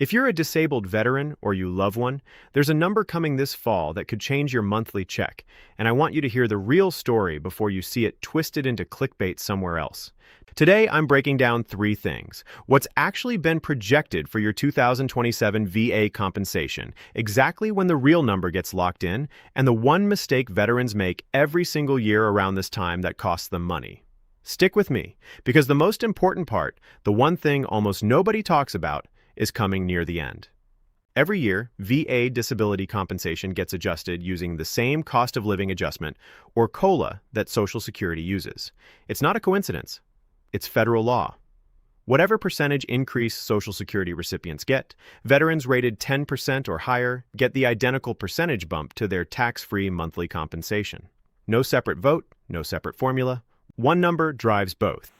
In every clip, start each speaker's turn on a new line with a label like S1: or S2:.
S1: If you're a disabled veteran or you love one, there's a number coming this fall that could change your monthly check, and I want you to hear the real story before you see it twisted into clickbait somewhere else. Today, I'm breaking down three things: what's actually been projected for your 2027 VA compensation, exactly when the real number gets locked in, and the one mistake veterans make every single year around this time that costs them money. Stick with me, because the most important part, the one thing almost nobody talks about, is coming near the end. Every year, VA disability compensation gets adjusted using the same cost of living adjustment, or COLA, that Social Security uses. It's not a coincidence. It's federal law. Whatever percentage increase Social Security recipients get, veterans rated 10% or higher get the identical percentage bump to their tax-free monthly compensation. No separate vote, no separate formula. One number drives both.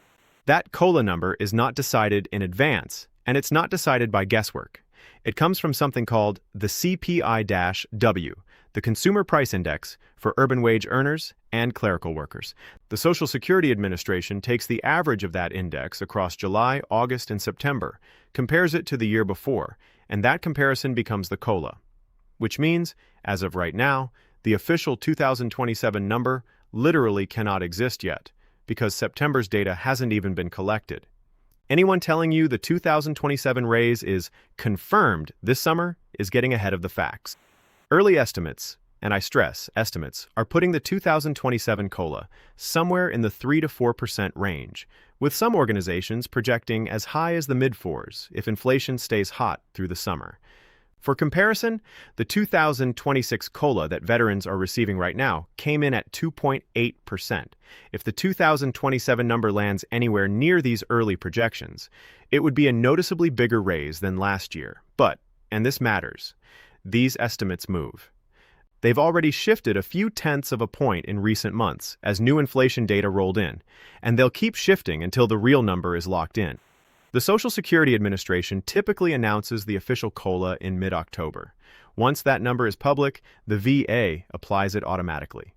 S1: That COLA number is not decided in advance, and it's not decided by guesswork. It comes from something called the CPI-W, the Consumer Price Index, for urban wage earners and clerical workers. The Social Security Administration takes the average of that index across July, August, and September, compares it to the year before, and that comparison becomes the COLA. Which means, as of right now, the official 2027 number literally cannot exist yet, because September's data hasn't even been collected. Anyone telling you the 2027 raise is confirmed this summer is getting ahead of the facts. Early estimates, and I stress estimates, are putting the 2027 COLA somewhere in the 3 to 4% range, with some organizations projecting as high as the mid-4s if inflation stays hot through the summer. For comparison, the 2026 COLA that veterans are receiving right now came in at 2.8%. If the 2027 number lands anywhere near these early projections, it would be a noticeably bigger raise than last year. But, and this matters, these estimates move. They've already shifted a few tenths of a point in recent months as new inflation data rolled in, and they'll keep shifting until the real number is locked in. The Social Security Administration typically announces the official COLA in mid-October. Once that number is public, the VA applies it automatically.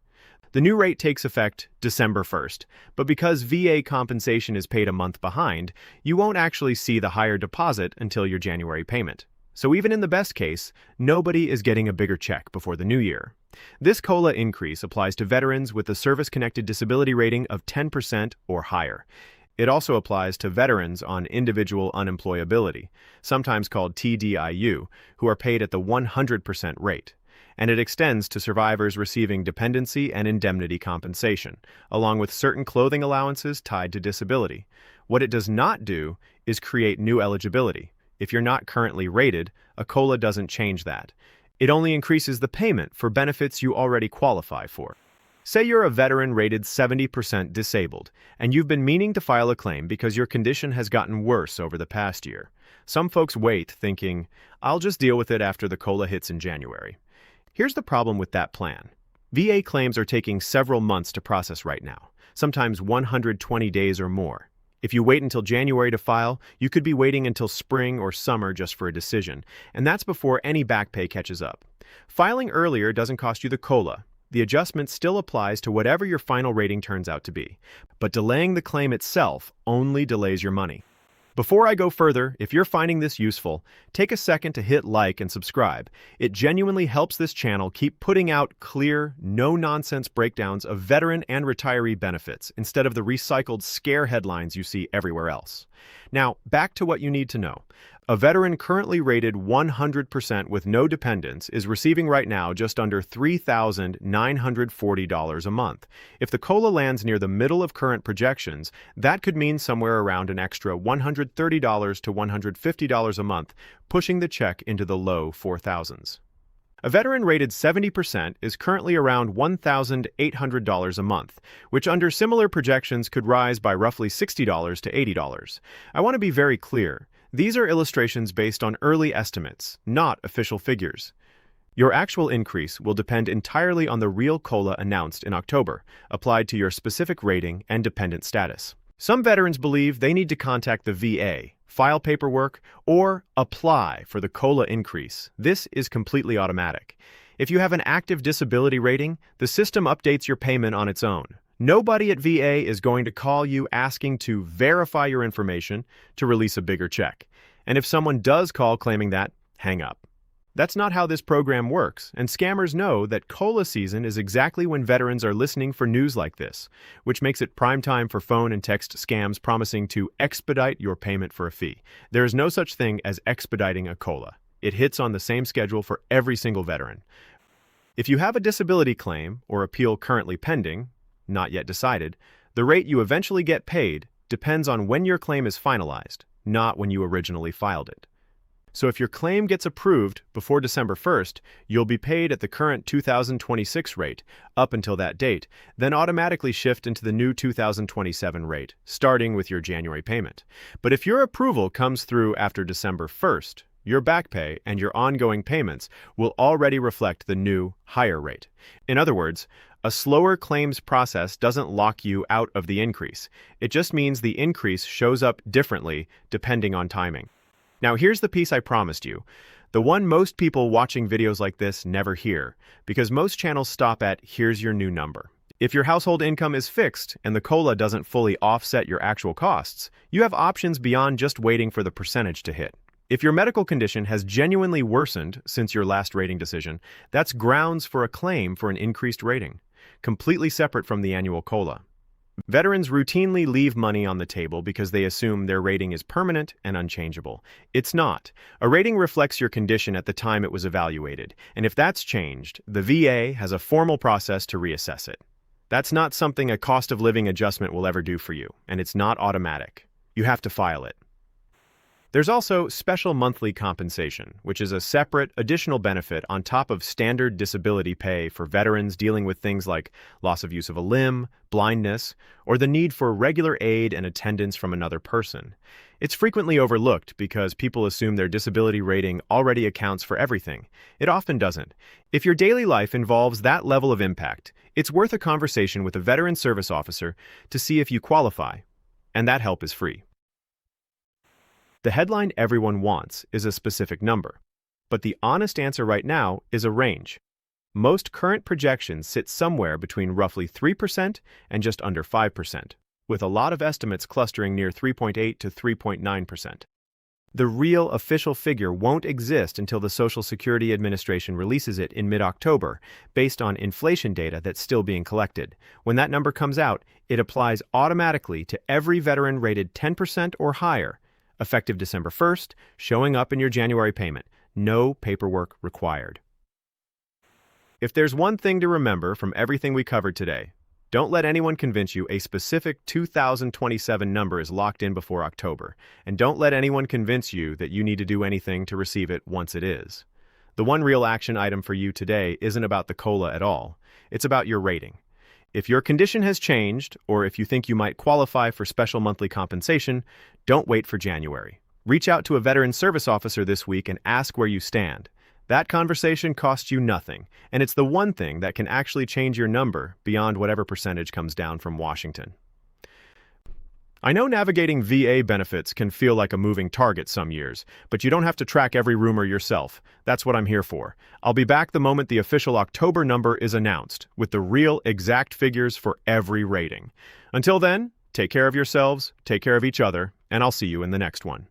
S1: The new rate takes effect December 1st, but because VA compensation is paid a month behind, you won't actually see the higher deposit until your January payment. So even in the best case, nobody is getting a bigger check before the new year. This COLA increase applies to veterans with a service-connected disability rating of 10% or higher. It also applies to veterans on individual unemployability, sometimes called TDIU, who are paid at the 100% rate. And it extends to survivors receiving dependency and indemnity compensation, along with certain clothing allowances tied to disability. What it does not do is create new eligibility. If you're not currently rated, a COLA doesn't change that. It only increases the payment for benefits you already qualify for. Say you're a veteran rated 70% disabled, and you've been meaning to file a claim because your condition has gotten worse over the past year. Some folks wait, thinking, I'll just deal with it after the COLA hits in January. Here's the problem with that plan. VA claims are taking several months to process right now, sometimes 120 days or more. If you wait until January to file, you could be waiting until spring or summer just for a decision, and that's before any back pay catches up. Filing earlier doesn't cost you the COLA. The adjustment still applies to whatever your final rating turns out to be, but delaying the claim itself only delays your money. Before I go further, if you're finding this useful, take a second to hit like and subscribe. It genuinely helps this channel keep putting out clear, no-nonsense breakdowns of veteran and retiree benefits instead of the recycled scare headlines you see everywhere else. Now, back to what you need to know. A veteran currently rated 100% with no dependents is receiving right now just under $3,940 a month. If the COLA lands near the middle of current projections, that could mean somewhere around an extra $130 to $150 a month, pushing the check into the low 4,000s. A veteran rated 70% is currently around $1,800 a month, which under similar projections could rise by roughly $60 to $80. I want to be very clear. These are illustrations based on early estimates, not official figures. Your actual increase will depend entirely on the real COLA announced in October, applied to your specific rating and dependent status. Some veterans believe they need to contact the VA, file paperwork, or apply for the COLA increase. This is completely automatic. If you have an active disability rating, the system updates your payment on its own. Nobody at VA is going to call you asking to verify your information to release a bigger check. And if someone does call claiming that, hang up. That's not how this program works, and scammers know that COLA season is exactly when veterans are listening for news like this, which makes it prime time for phone and text scams promising to expedite your payment for a fee. There is no such thing as expediting a COLA. It hits on the same schedule for every single veteran. If you have a disability claim or appeal currently pending, not yet decided, the rate you eventually get paid depends on when your claim is finalized, not when you originally filed it. So if your claim gets approved before December 1st, you'll be paid at the current 2026 rate up until that date, then automatically shift into the new 2027 rate, starting with your January payment. But if your approval comes through after December 1st, your back pay and your ongoing payments will already reflect the new, higher rate. In other words, a slower claims process doesn't lock you out of the increase. It just means the increase shows up differently depending on timing. Now here's the piece I promised you, the one most people watching videos like this never hear, because most channels stop at "here's your new number." If your household income is fixed and the COLA doesn't fully offset your actual costs, you have options beyond just waiting for the percentage to hit. If your medical condition has genuinely worsened since your last rating decision, that's grounds for a claim for an increased rating, completely separate from the annual COLA. Veterans routinely leave money on the table because they assume their rating is permanent and unchangeable. It's not. A rating reflects your condition at the time it was evaluated, and if that's changed, the VA has a formal process to reassess it. That's not something a cost of living adjustment will ever do for you, and it's not automatic. You have to file it. There's also special monthly compensation, which is a separate, additional benefit on top of standard disability pay for veterans dealing with things like loss of use of a limb, blindness, or the need for regular aid and attendance from another person. It's frequently overlooked because people assume their disability rating already accounts for everything. It often doesn't. If your daily life involves that level of impact, it's worth a conversation with a veteran service officer to see if you qualify, and that help is free. The headline everyone wants is a specific number, but the honest answer right now is a range. Most current projections sit somewhere between roughly 3% and just under 5%, with a lot of estimates clustering near 3.8 to 3.9%. The real official figure won't exist until the Social Security Administration releases it in mid-October, based on inflation data that's still being collected. When that number comes out, it applies automatically to every veteran rated 10% or higher, effective December 1st, showing up in your January payment. No paperwork required. If there's one thing to remember from everything we covered today, don't let anyone convince you a specific 2027 number is locked in before October, and don't let anyone convince you that you need to do anything to receive it once it is. The one real action item for you today isn't about the COLA at all. It's about your rating. If your condition has changed, or if you think you might qualify for special monthly compensation, don't wait for January. Reach out to a veteran service officer this week and ask where you stand. That conversation costs you nothing, and it's the one thing that can actually change your number beyond whatever percentage comes down from Washington. I know navigating VA benefits can feel like a moving target some years, but you don't have to track every rumor yourself. That's what I'm here for. I'll be back the moment the official October number is announced, with the real exact figures for every rating. Until then, take care of yourselves, take care of each other, and I'll see you in the next one.